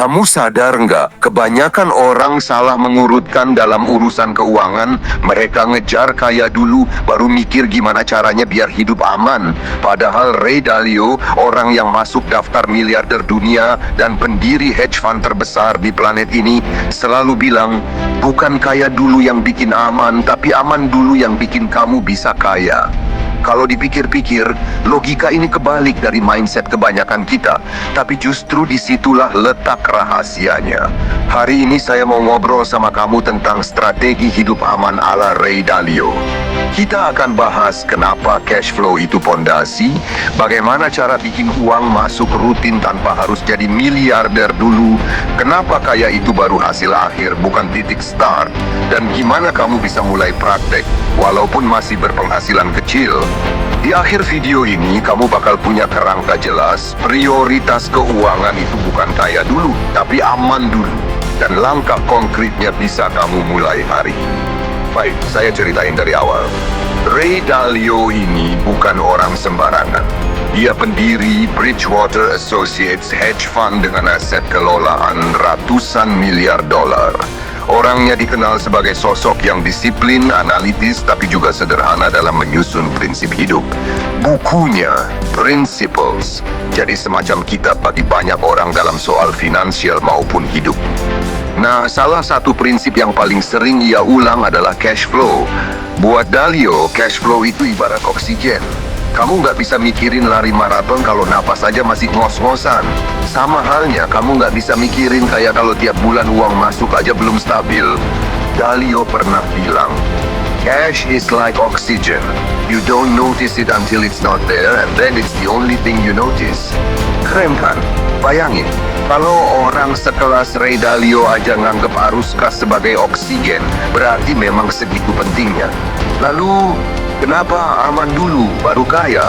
Kamu sadar nggak, kebanyakan orang salah mengurutkan dalam urusan keuangan. Mereka ngejar kaya dulu, baru mikir gimana caranya biar hidup aman. Padahal Ray Dalio, orang yang masuk daftar miliarder dunia dan pendiri hedge fund terbesar di planet ini, selalu bilang, bukan kaya dulu yang bikin aman, tapi aman dulu yang bikin kamu bisa kaya. Kalau dipikir-pikir, logika ini kebalik dari mindset kebanyakan kita. Tapi justru disitulah letak rahasianya. Hari ini saya mau ngobrol sama kamu tentang strategi hidup aman ala Ray Dalio. Kita akan bahas kenapa cash flow itu pondasi, bagaimana cara bikin uang masuk rutin tanpa harus jadi miliarder dulu, kenapa kaya itu baru hasil akhir bukan titik start, dan gimana kamu bisa mulai praktek walaupun masih berpenghasilan kecil. Di akhir video ini, kamu bakal punya kerangka jelas. Prioritas keuangan itu bukan kaya dulu, tapi aman dulu. Dan langkah konkretnya bisa kamu mulai hari. Baik, saya ceritain dari awal. Ray Dalio ini bukan orang sembarangan. Dia pendiri Bridgewater Associates Hedge Fund dengan aset kelolaan ratusan miliar dolar. Orangnya dikenal sebagai sosok yang disiplin, analitis, tapi juga sederhana dalam menyusun prinsip hidup. Bukunya, Principles, jadi semacam kitab bagi banyak orang dalam soal finansial maupun hidup. Nah, salah satu prinsip yang paling sering ia ulang adalah cash flow. Buat Dalio, cash flow itu ibarat oksigen. Kamu nggak bisa mikirin lari maraton kalau napas aja masih ngos-ngosan. Sama halnya, kamu nggak bisa mikirin kayak kalau tiap bulan uang masuk aja belum stabil. Dalio pernah bilang, cash is like oxygen. You don't notice it until it's not there, and then it's the only thing you notice. Keren kan? Bayangin, kalau orang sekelas Ray Dalio aja nganggep arus kas sebagai oksigen, berarti memang segitu pentingnya. Lalu, kenapa aman dulu baru kaya?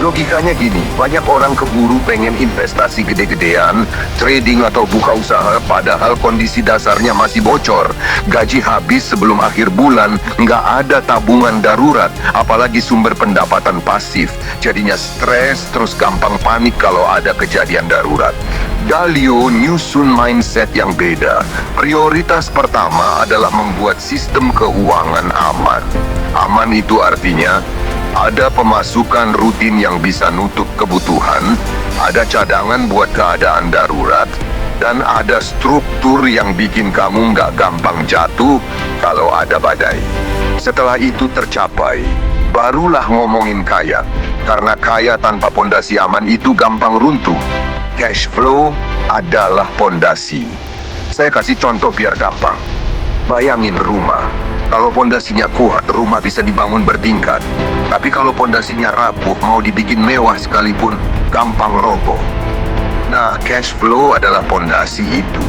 Logikanya gini, banyak orang keburu pengen investasi gede-gedean, trading atau buka usaha, padahal kondisi dasarnya masih bocor. Gaji habis sebelum akhir bulan, nggak ada tabungan darurat, apalagi sumber pendapatan pasif. Jadinya stres, terus gampang panik kalau ada kejadian darurat. Dalio nyusun mindset yang beda. Prioritas pertama adalah membuat sistem keuangan aman. Aman itu artinya ada pemasukan rutin yang bisa nutup kebutuhan, ada cadangan buat keadaan darurat, dan ada struktur yang bikin kamu nggak gampang jatuh kalau ada badai. Setelah itu tercapai, barulah ngomongin kaya. Karena kaya tanpa pondasi aman itu gampang runtuh. Cash flow adalah pondasi. Saya kasih contoh biar gampang. Bayangin rumah. Kalau pondasinya kuat, rumah bisa dibangun bertingkat. Tapi kalau pondasinya rapuh, mau dibikin mewah sekalipun, gampang roboh. Nah, cash flow adalah pondasi itu.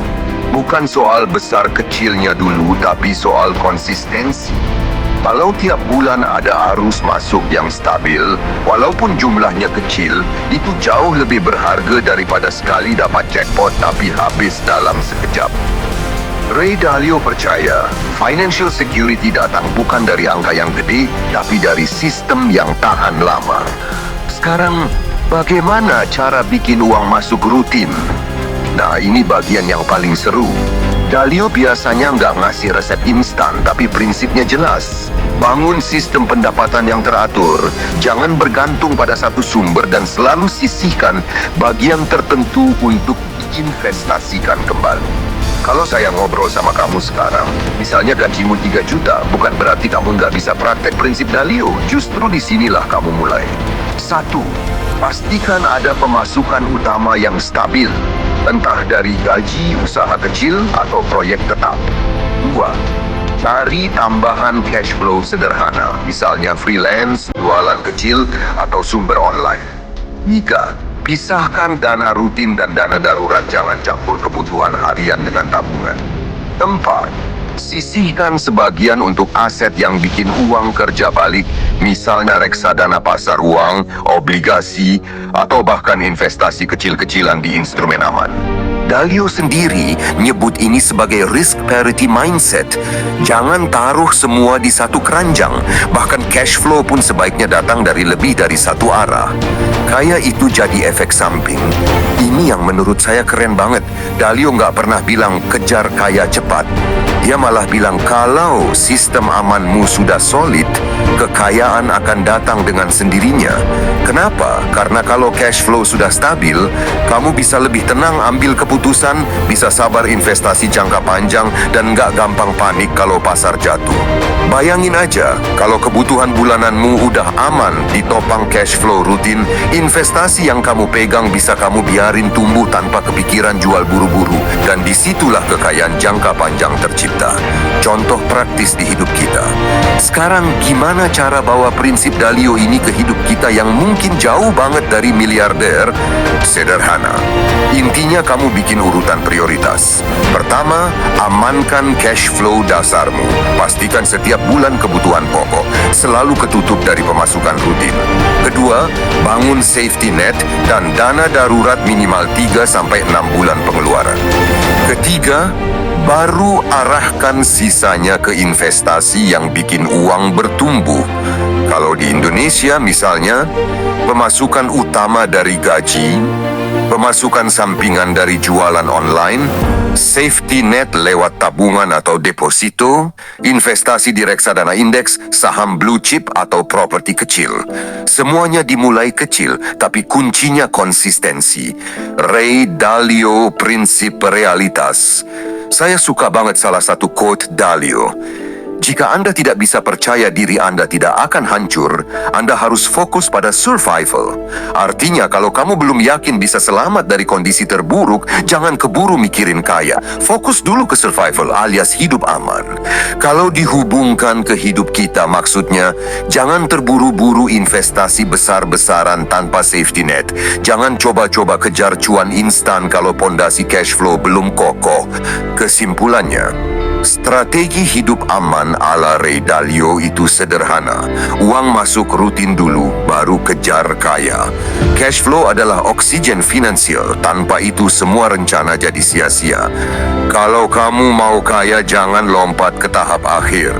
Bukan soal besar kecilnya dulu, tapi soal konsistensi. Kalau tiap bulan ada arus masuk yang stabil, walaupun jumlahnya kecil, itu jauh lebih berharga daripada sekali dapat jackpot tapi habis dalam sekejap. Ray Dalio percaya, financial security datang bukan dari angka yang gede, tapi dari sistem yang tahan lama. Sekarang, bagaimana cara bikin uang masuk rutin? Nah, ini bagian yang paling seru. Dalio biasanya nggak ngasih resep instan, tapi prinsipnya jelas. Bangun sistem pendapatan yang teratur. Jangan bergantung pada satu sumber dan selalu sisihkan bagian tertentu untuk diinvestasikan kembali. Kalau saya ngobrol sama kamu sekarang, misalnya gajimu 3 juta, bukan berarti kamu nggak bisa praktek prinsip Dalio. Justru disinilah kamu mulai. 1. Pastikan ada pemasukan utama yang stabil, entah dari gaji, usaha kecil, atau proyek tetap. 2. Cari tambahan cash flow sederhana, misalnya freelance, jualan kecil, atau sumber online. 3. Pisahkan dana rutin dan dana darurat, jangan campur kebutuhan harian dengan tabungan. 4. Sisihkan sebagian untuk aset yang bikin uang kerja balik, misalnya reksadana pasar uang, obligasi, atau bahkan investasi kecil-kecilan di instrumen aman. Dalio sendiri nyebut ini sebagai risk parity mindset. Jangan taruh semua di satu keranjang, bahkan cash flow pun sebaiknya datang dari lebih dari satu arah. Kaya itu jadi efek samping. Ini yang menurut saya keren banget. Dalio nggak pernah bilang kejar kaya cepat. Dia malah bilang kalau sistem amanmu sudah solid, kekayaan akan datang dengan sendirinya. Kenapa? Karena kalau cash flow sudah stabil, kamu bisa lebih tenang ambil keputusan, bisa sabar investasi jangka panjang, dan nggak gampang panik kalau pasar jatuh. Bayangin aja, kalau kebutuhan bulananmu udah aman ditopang cash flow rutin, investasi yang kamu pegang bisa kamu biarin tumbuh tanpa kepikiran jual buru-buru, dan disitulah kekayaan jangka panjang tercipta. Contoh praktis di hidup kita. Sekarang gimana cara bawa prinsip Dalio ini ke hidup kita yang mungkin jauh banget dari miliarder? Sederhana. Intinya kamu bikin urutan prioritas. Pertama, amankan cash flow dasarmu. Pastikan setiap bulan kebutuhan pokok selalu ketutup dari pemasukan rutin. Kedua, bangun safety net dan dana darurat minimal 3-6 bulan pengeluaran. Ketiga, baru arahkan sisanya ke investasi yang bikin uang bertumbuh. Kalau di Indonesia misalnya, pemasukan utama dari gaji, pemasukan sampingan dari jualan online, safety net lewat tabungan atau deposito, investasi di reksadana indeks, saham blue chip atau properti kecil. Semuanya dimulai kecil, tapi kuncinya konsistensi. Ray Dalio, prinsip realitas. Saya suka banget salah satu quote Dalio. Jika Anda tidak bisa percaya diri Anda tidak akan hancur, Anda harus fokus pada survival. Artinya kalau kamu belum yakin bisa selamat dari kondisi terburuk, jangan keburu mikirin kaya. Fokus dulu ke survival alias hidup aman. Kalau dihubungkan ke hidup kita maksudnya, jangan terburu-buru investasi besar-besaran tanpa safety net. Jangan coba-coba kejar cuan instan kalau pondasi cash flow belum kokoh. Kesimpulannya, strategi hidup aman ala Ray Dalio itu sederhana. Uang masuk rutin dulu, baru kejar kaya. Cash flow adalah oksigen finansial. Tanpa itu semua rencana jadi sia-sia. Kalau kamu mau kaya, jangan lompat ke tahap akhir.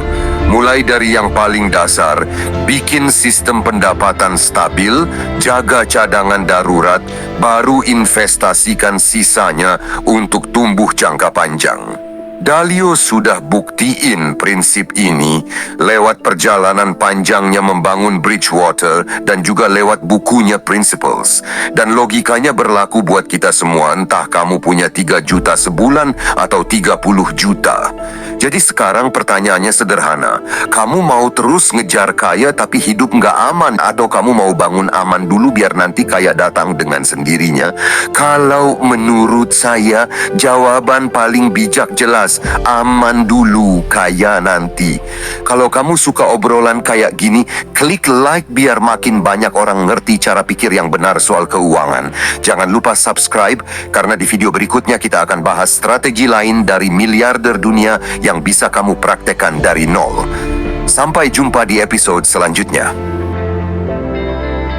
Mulai dari yang paling dasar, bikin sistem pendapatan stabil, jaga cadangan darurat, baru investasikan sisanya untuk tumbuh jangka panjang. Dalio sudah buktiin prinsip ini lewat perjalanan panjangnya membangun Bridgewater dan juga lewat bukunya Principles. Dan logikanya berlaku buat kita semua, entah kamu punya 3 juta sebulan atau 30 juta. Jadi sekarang pertanyaannya sederhana, kamu mau terus ngejar kaya tapi hidup nggak aman, atau kamu mau bangun aman dulu biar nanti kaya datang dengan sendirinya? Kalau menurut saya, jawaban paling bijak jelas, aman dulu, kaya nanti. Kalau kamu suka obrolan kayak gini, klik like biar makin banyak orang ngerti cara pikir yang benar soal keuangan. Jangan lupa subscribe, karena di video berikutnya kita akan bahas strategi lain dari miliarder dunia yang bisa kamu praktekkan dari nol. Sampai jumpa di episode selanjutnya.